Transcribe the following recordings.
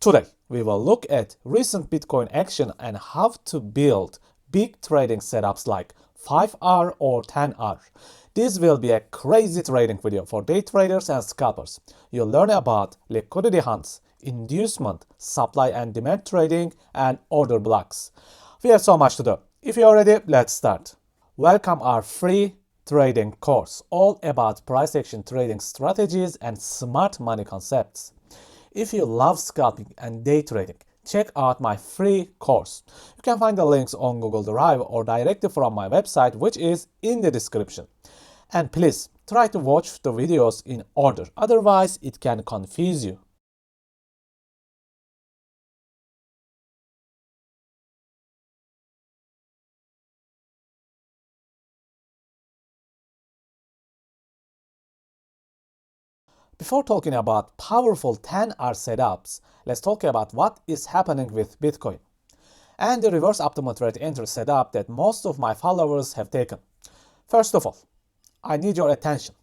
Today, we will look at recent Bitcoin action and how to build big trading setups like 5-hour or 10-hour. This will be a crazy trading video for day traders and scalpers. You'll learn about liquidity hunts, inducement, supply and demand trading, and order blocks. We have so much to do. If you're ready, let's start. Welcome our free trading course, all about price action trading strategies and smart money concepts. If you love scalping and day trading, check out my free course. You can find the links on Google Drive or directly from my website, which is in the description. And please try to watch the videos in order, otherwise it can confuse you. Before talking about powerful 10-hour setups, let's talk about what is happening with Bitcoin and the reverse optimal trade entry setup that most of my followers have taken. First of all, I need your attention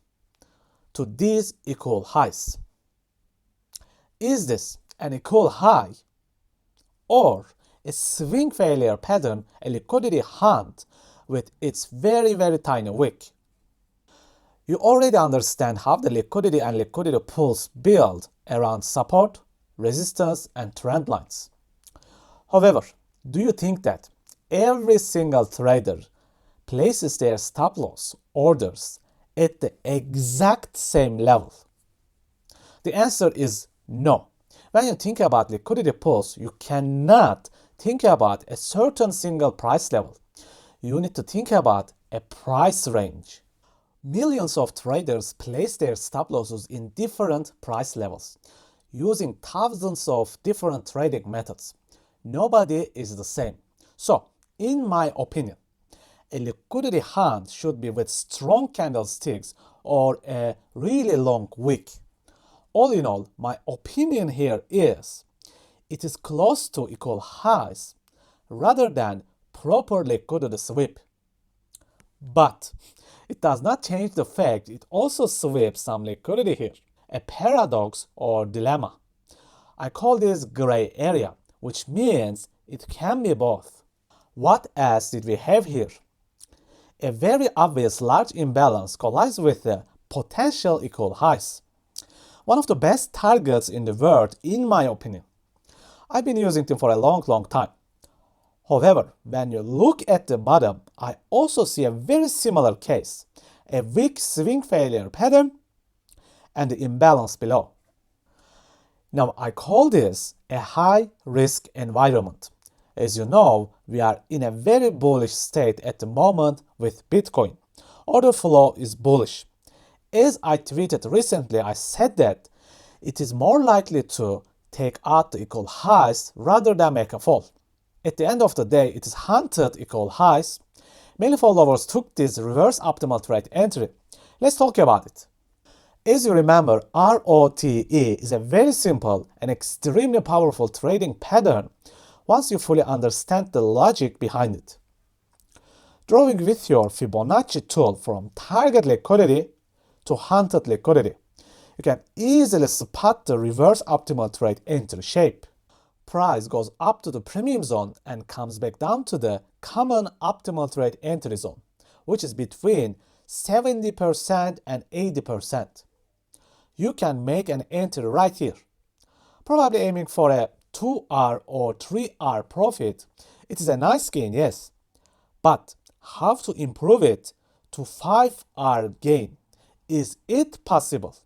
to these equal highs. Is this an equal high or a swing failure pattern, a liquidity hunt with its very tiny wick? You already understand how the liquidity and liquidity pools build around support, resistance, and trend lines. However, do you think that every single trader places their stop loss orders at the exact same level? The answer is no. When you think about liquidity pools, you cannot think about a certain single price level. You need to think about a price range. Millions of traders place their stop losses in different price levels, using thousands of different trading methods. Nobody is the same. So, in my opinion, a liquidity hunt should be with strong candlesticks or a really long wick. All in all, my opinion here is it is close to equal highs rather than proper liquidity sweep. But it does not change the fact it also sweeps some liquidity here. A paradox or dilemma. I call this gray area, which means it can be both. What else did we have here? A very obvious large imbalance collides with the potential equal highs. One of the best targets in the world, in my opinion. I've been using them for a long time. However, when you look at the bottom, I also see a very similar case, a weak swing failure pattern and the imbalance below. Now, I call this a high-risk environment. As you know, we are in a very bullish state at the moment with Bitcoin. Order flow is bullish. As I tweeted recently, I said that it is more likely to take out the equal highs rather than make a fall. At the end of the day, it is hunted equal highs. Many followers took this reverse optimal trade entry. Let's talk about it. As you remember, ROTE is a very simple and extremely powerful trading pattern once you fully understand the logic behind it. Drawing with your Fibonacci tool from target liquidity to hunted liquidity, you can easily spot the reverse optimal trade entry shape. Price goes up to the premium zone and comes back down to the common optimal trade entry zone, which is between 70% and 80%. You can make an entry right here, probably aiming for a 2-hour or 3-hour profit. It is a nice gain, yes, but how to improve it to 5-hour gain? Is it possible?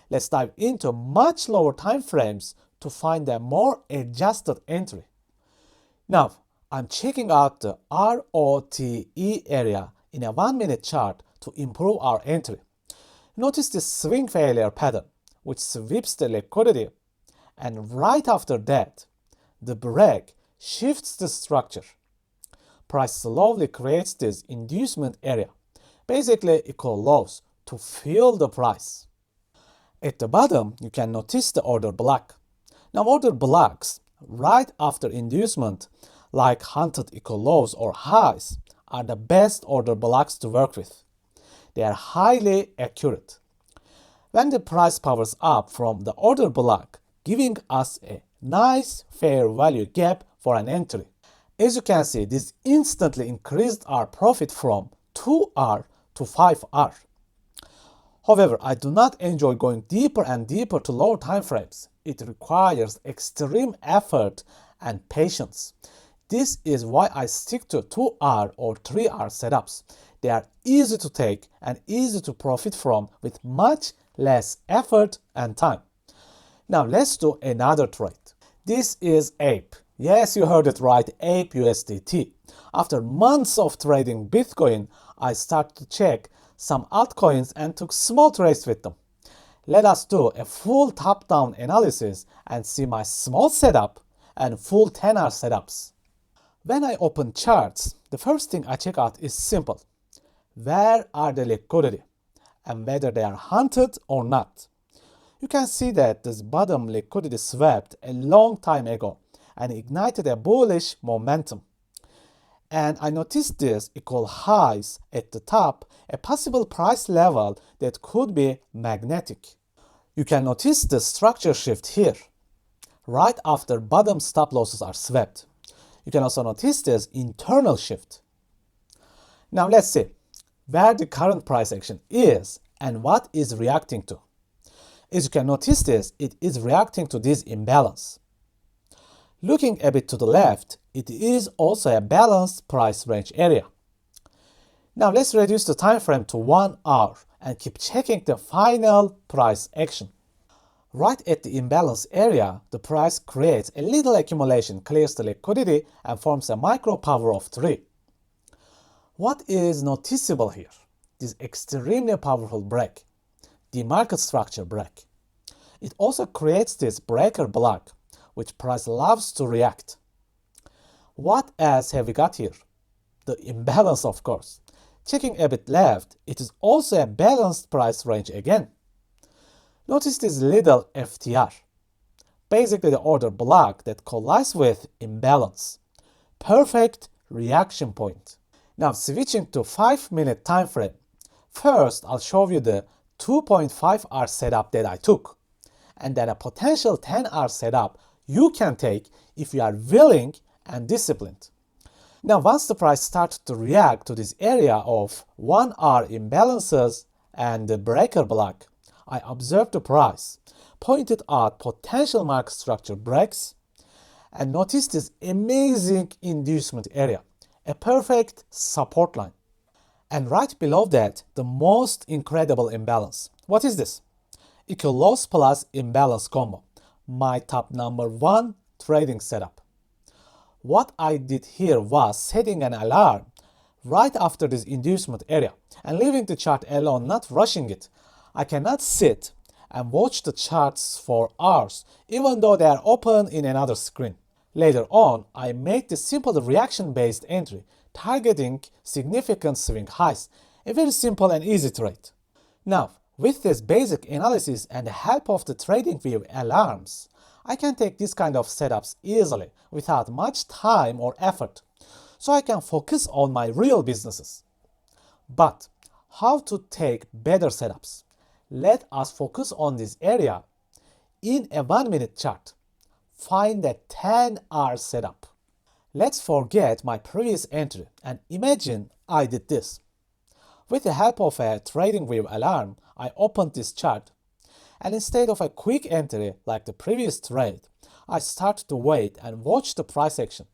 Let's dive into much lower time frames to find a more adjusted entry. Now, I'm checking out the ROTE area in a 1-minute chart to improve our entry. Notice the swing failure pattern, which sweeps the liquidity, and right after that, the break shifts the structure. Price slowly creates this inducement area, basically equal lows, to fuel the price. At the bottom, you can notice the order block. Now, order blocks right after inducement, like hunted equal lows or highs, are the best order blocks to work with. They are highly accurate. When the price powers up from the order block, giving us a Nice fair value gap for an entry. As you can see, this instantly increased our profit from 2R to 5R. However, I do not enjoy going deeper and deeper to lower time frames. It requires extreme effort and patience. This is why I stick to 2R or 3R setups. They are easy to take and easy to profit from with much less effort and time. Now let's do another trade. This is APE. Yes, you heard it right, APE USDT. After months of trading Bitcoin, I started to check some altcoins and took small trades with them. Let us do a full top-down analysis and see my small setup and full 10R setups. When I open charts, the first thing I check out is simple. Where are the liquidity and whether they are hunted or not? You can see that this bottom liquidity swept a long time ago and ignited a bullish momentum. And I noticed this equal highs at the top, a possible price level that could be magnetic. You can notice the structure shift here, right after bottom stop losses are swept. You can also notice this internal shift. Now let's see where the current price action is and what is reacting to. As you can notice this, it is reacting to this imbalance. Looking a bit to the left, it is also a balanced price range area. Now let's reduce the time frame to 1 hour and keep checking the final price action. Right at the imbalance area, the price creates a little accumulation, clears the liquidity, and forms a micro power of 3. What is noticeable here? This extremely powerful break, the market structure break. It also creates this breaker block, which price loves to react. What else have we got here? The imbalance, of course. Checking a bit left, it is also a balanced price range again. Notice this little FTR. Basically the order block that collides with imbalance. Perfect reaction point. Now switching to 5-minute time frame. First, I'll show you the 2.5R setup that I took, and then a potential 10R setup you can take if you are willing and disciplined. Now once the price starts to react to this area of 1R imbalances and the breaker block, I observed the price, pointed out potential market structure breaks, and noticed this amazing inducement area, a perfect support line. And right below that, the most incredible imbalance. What is this? Equal loss plus imbalance combo, my top number 1 trading setup. What I did here was setting an alarm right after this inducement area and leaving the chart alone, not rushing it. I cannot sit and watch the charts for hours, even though they are open in another screen. Later on, I made the simple reaction-based entry, targeting significant swing highs, a very simple and easy trade. Now, with this basic analysis and the help of the TradingView alarms, I can take this kind of setups easily without much time or effort, so I can focus on my real businesses. But how to take better setups? Let us focus on this area in a 1-minute chart. Find a 10R setup. Let's forget my previous entry and imagine I did this. With the help of a TradingView alarm, I opened this chart, and instead of a quick entry like the previous trade, I started to wait and watch the price action.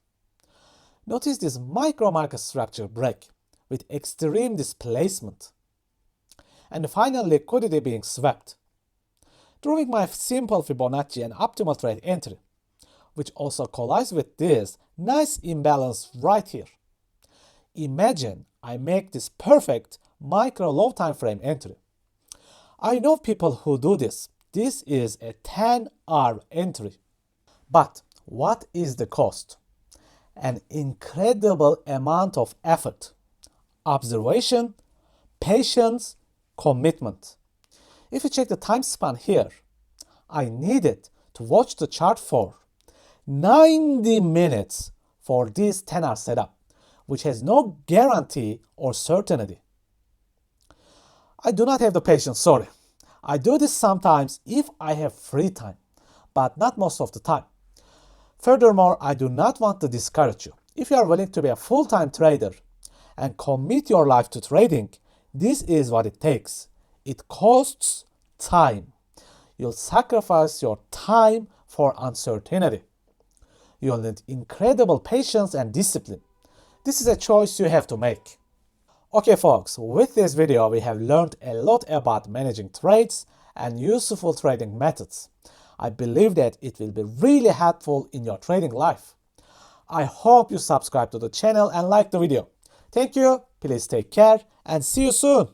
Notice this micro market structure break with extreme displacement and the final liquidity being swept. Drawing my simple Fibonacci and optimal trade entry, which also collides with this nice imbalance right here. Imagine I make this perfect micro low time frame entry. I know people who do this. This is a 10R entry. But what is the cost? An incredible amount of effort, observation, patience, commitment. If you check the time span here, I needed to watch the chart for 90 minutes for this 10R setup, which has no guarantee or certainty. I do not have the patience, sorry. I do this sometimes if I have free time, but not most of the time. Furthermore, I do not want to discourage you. If you are willing to be a full-time trader and commit your life to trading, this is what it takes. It costs time. You'll sacrifice your time for uncertainty. You'll need incredible patience and discipline. This is a choice you have to make. Okay folks, with this video we have learned a lot about managing trades and useful trading methods. I believe that it will be really helpful in your trading life. I hope you subscribe to the channel and like the video. Thank you, please take care and see you soon.